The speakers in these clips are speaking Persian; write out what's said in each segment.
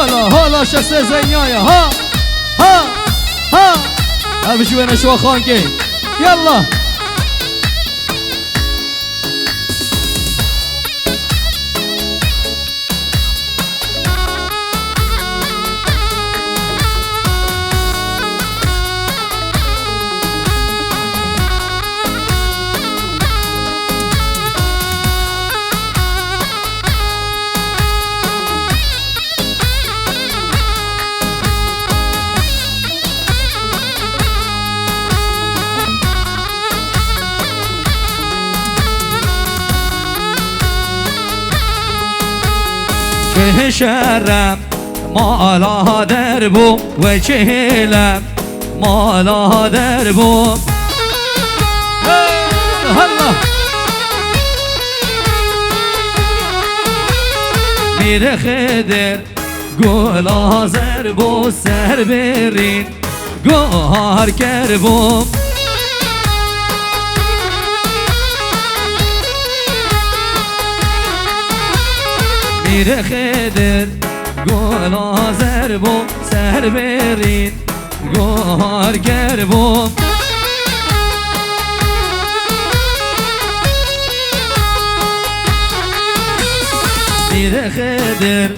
هلا شخص زینایا ها ها ها بشو بنا شو خانكي يلا چه شرم مالا دربو و چهلم مالا دربو هلا میره خدر گلا زربو سر برین گوهر کربو میره خدر گلا زربو سر برین گوهر کربو میره خدر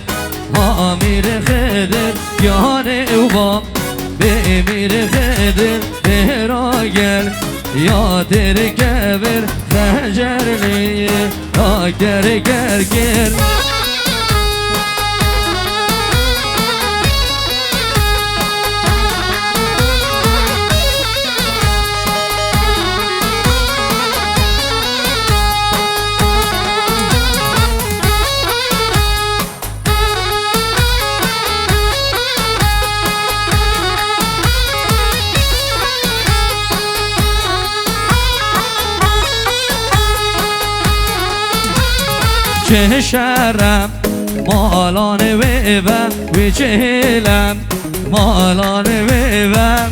ها میره خدر یانه او با به میره خدر به را گل یا تر کبر خجر لیه تا گر گر گر چه شرم مالان ویبم و چهلم مالان ویبم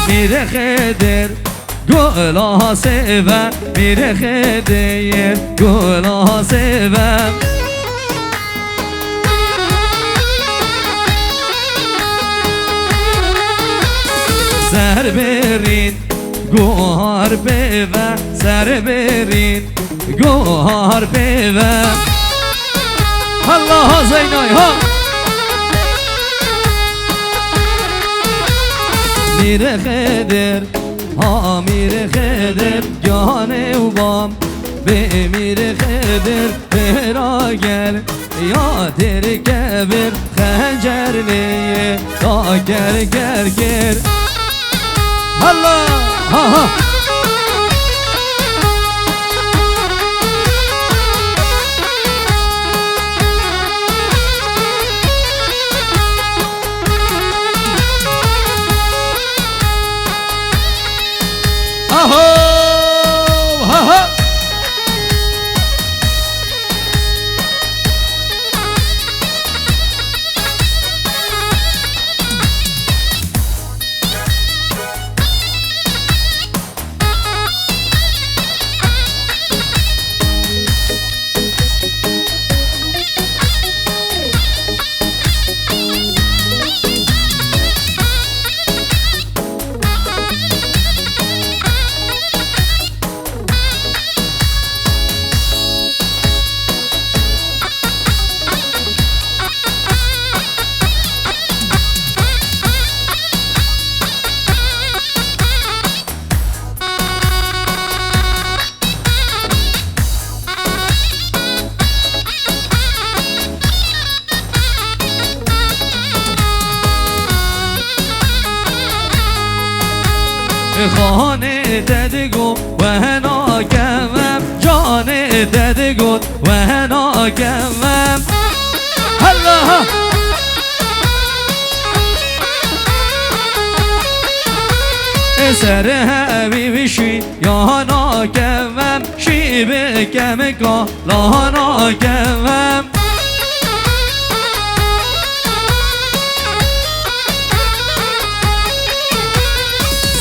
میره خدر گلا سیبم میره خدر گلا سیبم سر برین گوهر بیوه سر برین گوهر بیوه هلا ها زینای ها میره خدر ها میره خدر جانه و بام به میره خدر به را گل یا تر کبر خنجر لیه تا گر گر گر هلا ها ها اهو ها ها خانه ددگو و هنا کمم جانه ددگو و هنا کمم هلا سر حبیبی شی یا هنا کمم شی به کمکا لا هنا کمم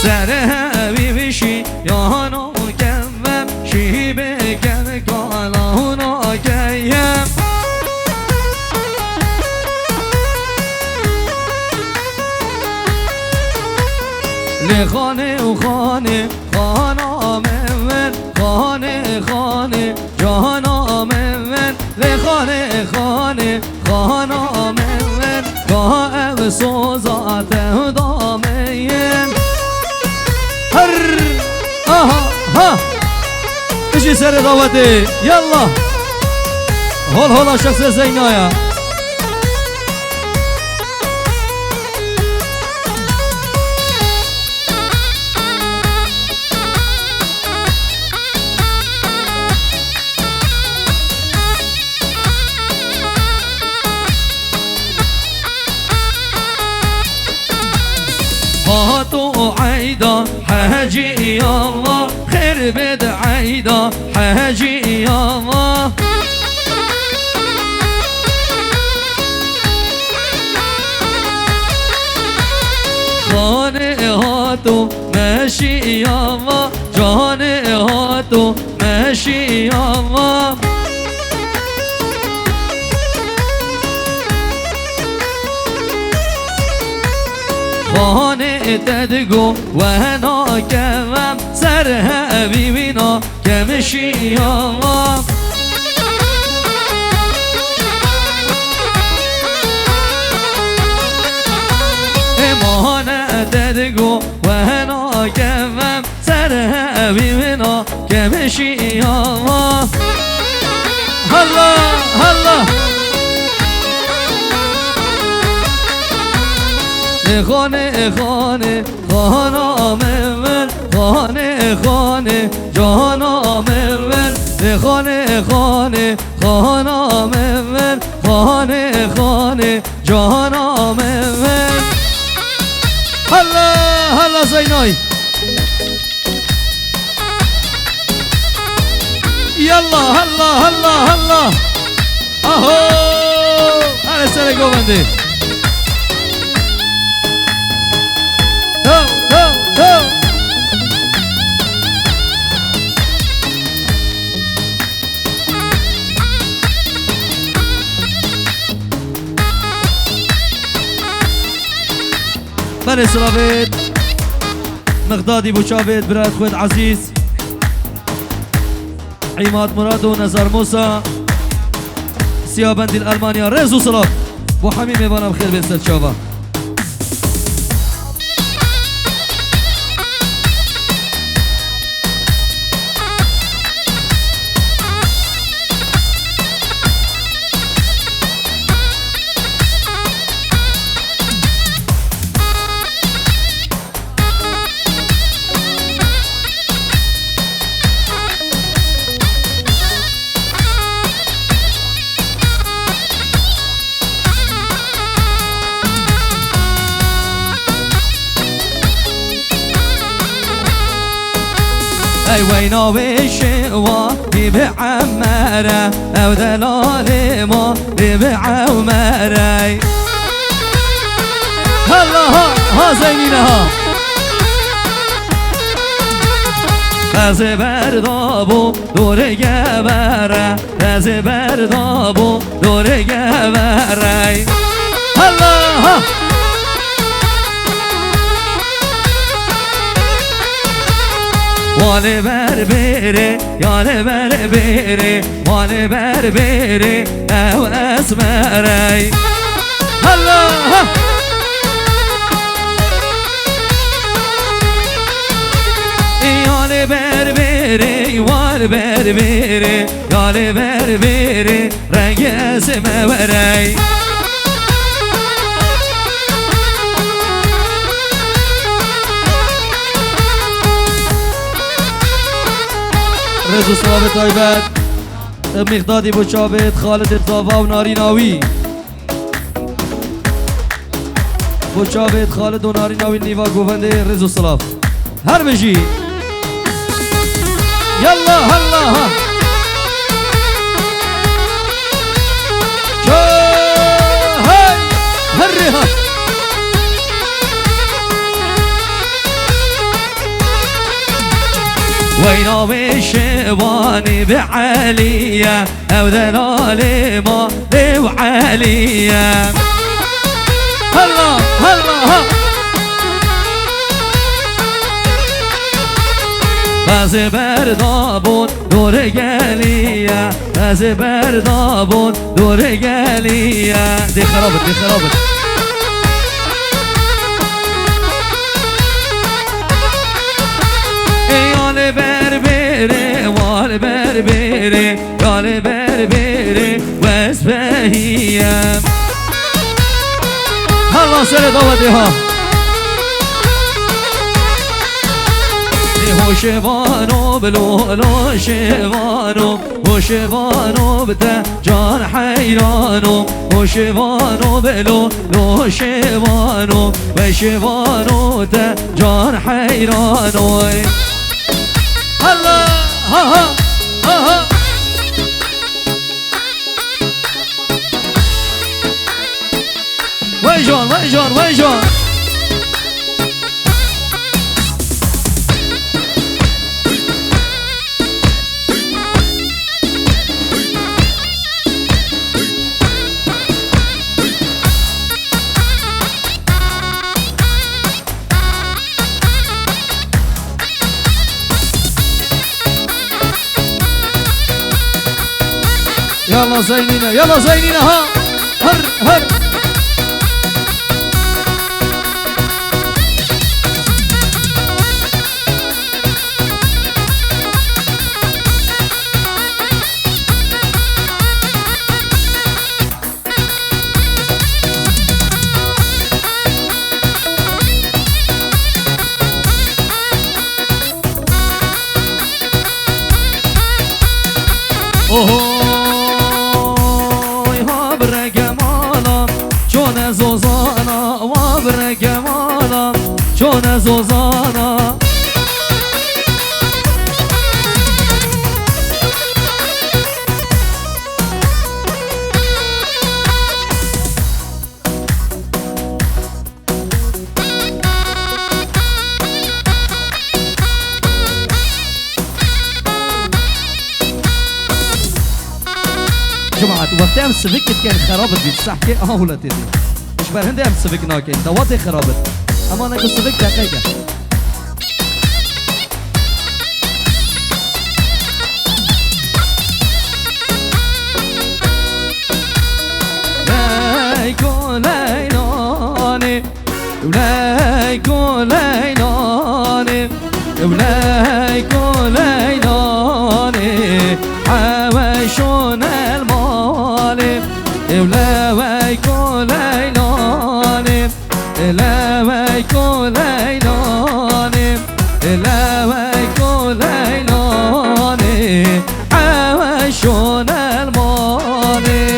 سر حبیبی شی یا هنا کمم شی لخانه و خانه خانام من خانه خانه جهانام من لخانه خانه خانام من گاه سوزات دامین هر آها ها اجي سر دعوتي يلا هول هولا شخص زينايا هاتو عيدا حاجي يا الله خير بد عيدا حاجي يا الله خانه هاتو ماشي يا الله جانه هاتو ماشي يا الله خانه تدگو و هنا کمم سرها بیبینا کمشی یا الله امانه تدگو و هنا کمم سرها بیبینا کمشی یا الله هلا هلا خانه خانه خانام من خانه خانه جانام من خانه خانه خانام من خانه خانه جانام من هلا هلا زيناي يلا هلا هلا هلا اهو هلا سر گوونده بني سلافيت مقدادي بوشافيت براد خويد عزيز عماد مراد ونزار موسى سيابندي الألمانيا ريزو صلاف بو حميمي بانا بخير بين سلشافا اي وينو بشوا بعمارة او دلالي ما بعمارة هلا ها زينينا ها از بردابو دور گبره از بردابو دور گبره هلا ها وال بربره یال بربره وال بربره او اسمره هلا ها یال بربره وال بربره یال بربره رنگ اسمره رزو صلاب طایبت مقدادی بوچابت خالد ارتضاوا و ناریناوی بوچابت خالد و ناریناوی نیوا گوونده رزو صلاب هر بجی یلا هلا ها چه هی هری ها وينو بشباني بعليا او دلالي ما بعليا هلا هلا ها از بردابون دور گلیه از بردابون دور گلیه دی خرابت دی خرابت یال بربره وال بربره یال بربره واسبهیم الله سر دعوتی ها هوشوانو بلولو شوانو هوشوانو بده جان حیرانو هوشوانو بلولو شوانو و شوانو ده جان حیرانو الله ها ها ها ها وای جان وای جان وای جان يلا زينينا يلا زينينا ها هر هر اوه زوزانا وابر جمالا چون زوزانا جماعة وقتی هم سویکت که خرابت بید صحکه آهولت دید بر هنده هم سویک ناکن دوات خرابت اما نگو سویک دقیقه لیکو لیلانی لیکو لیلانی لیکو لیلانی حوشون المالی لیکو لیلانی لا ويكو ليلاني لا ويكو ليلاني عوشون الماني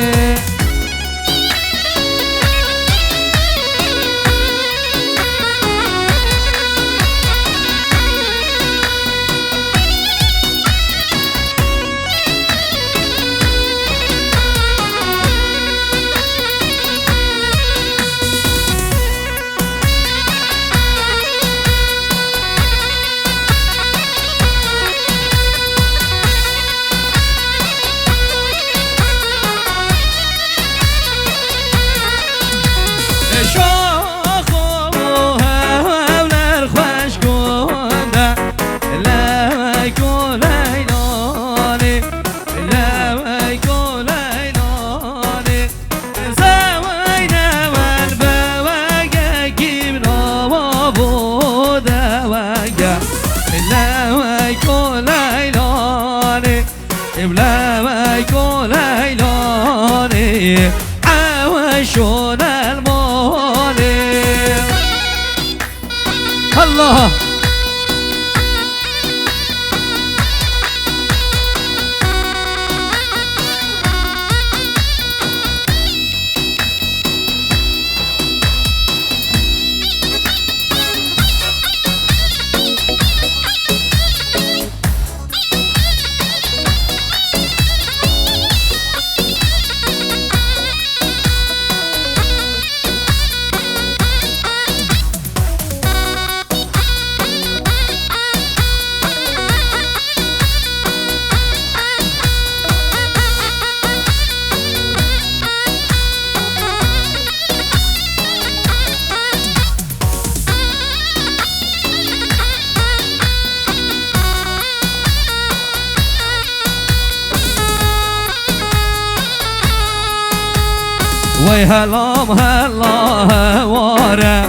وی هلام هلا واره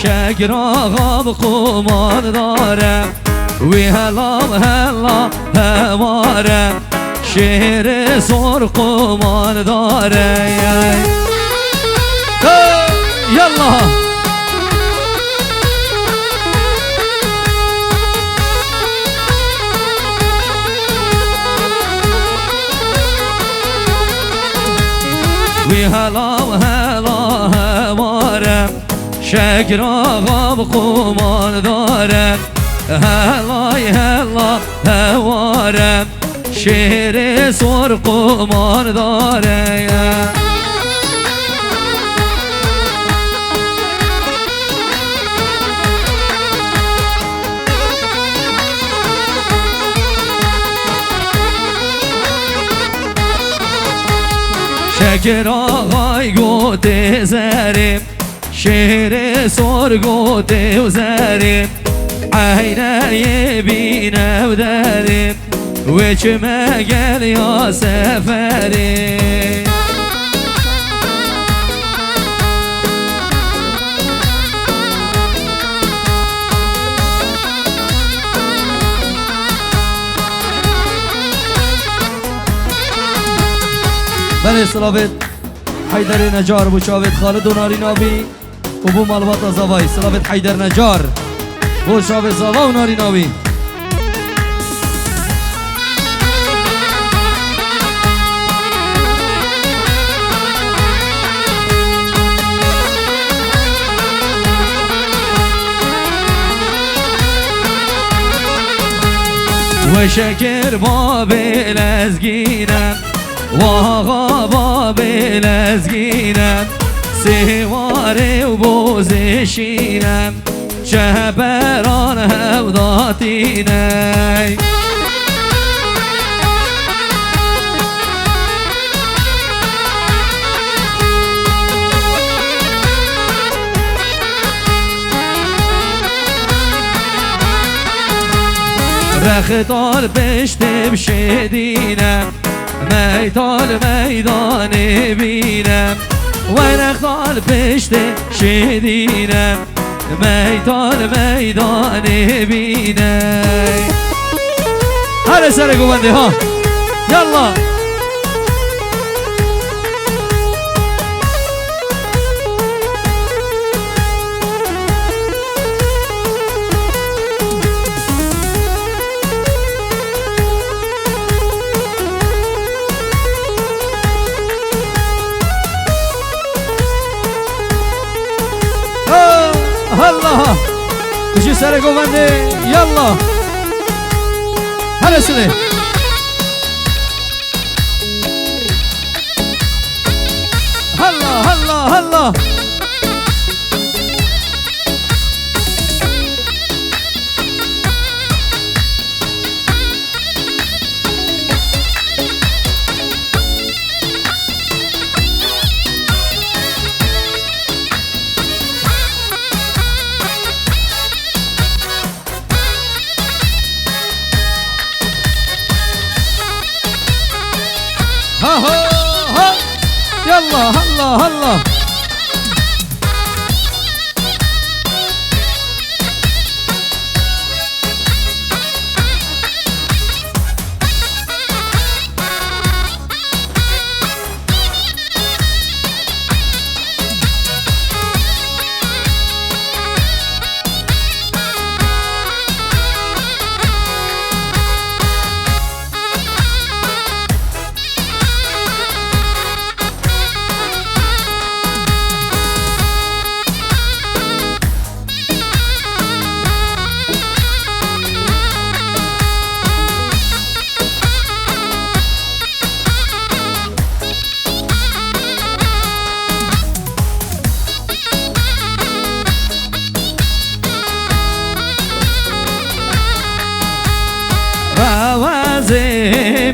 شگر آقا بقومان داره وی هلام هلا واره شهر زور قومان داره یلا وی هلا واره شگر آقا بقومان داره هلا واره شهر زور قومان داره شکر آقای گوته زریم شهر زور گوته و زریم عینه بینه و داریم و چه مگل یا سفریم بله سلابت حیدر نجار بو شاوت خالد و ناری نابی و بو مالبات زوای سلابت حیدر نجار بو شاوت زوا و ناری نابی و شکر بابی لزگینم و آقا بابی لزگینم سواره و بوزشینم شهبران هوداتینم رختال بشتم شدینم میدان میدان بینم و رختال پشت شدینم میدان میدان بینم هر سر گوونده ها یلا هلا بشي سر گوونده یلا هر سره هلا هلا هلا ها يلا هلا هلا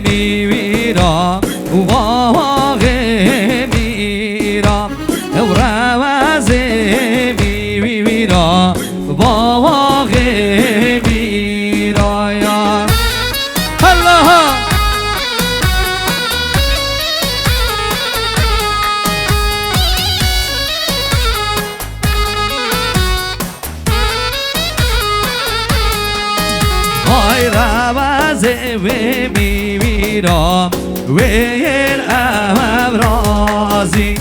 میرا واغ میرا روز میرا واغ میرا یا تازه و میمیرم و این امم رازی